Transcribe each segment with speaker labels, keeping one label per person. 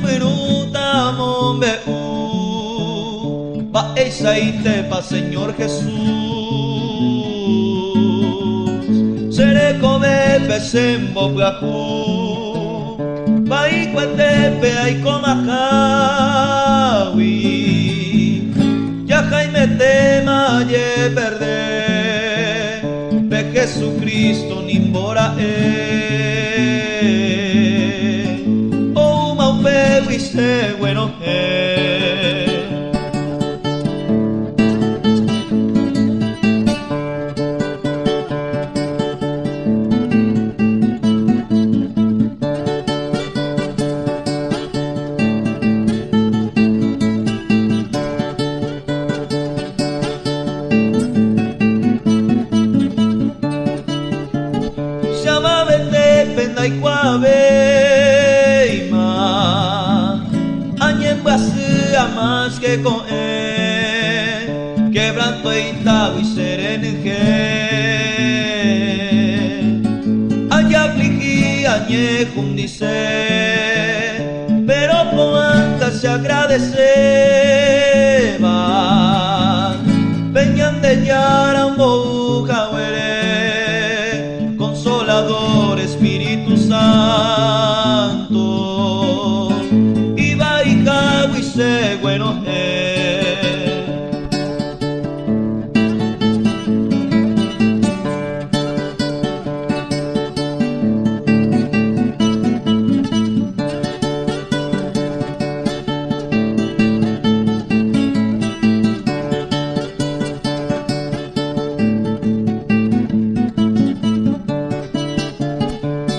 Speaker 1: peruta mombe pa eisaite pa Señor Jesús seré come pesembo placu pa iguatepe ay comajawi ya Jaime tema ye perder pe Jesucristo nimbora oh maupe wise bueno más que con él, quebranto y tabu y serenje. Allá afligí, añejum dice, pero por antes se agradeceba. Vengan de Yaramboja, Consolador Espíritu Santo. Bueno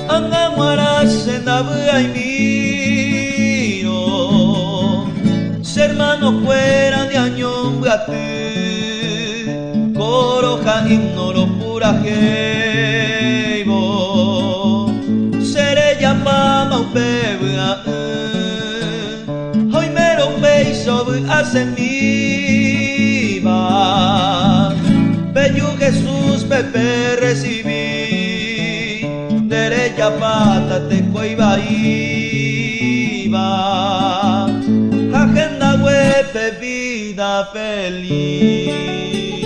Speaker 1: Angamuara sendabu ay hermanos fuera de añombrate coroja ignoro pura jeibo seré ya pama upebra hoy mero peiso hace mi va bello Jesús pepe recibí derecha pata te coiba iba agenda web de vida feliz.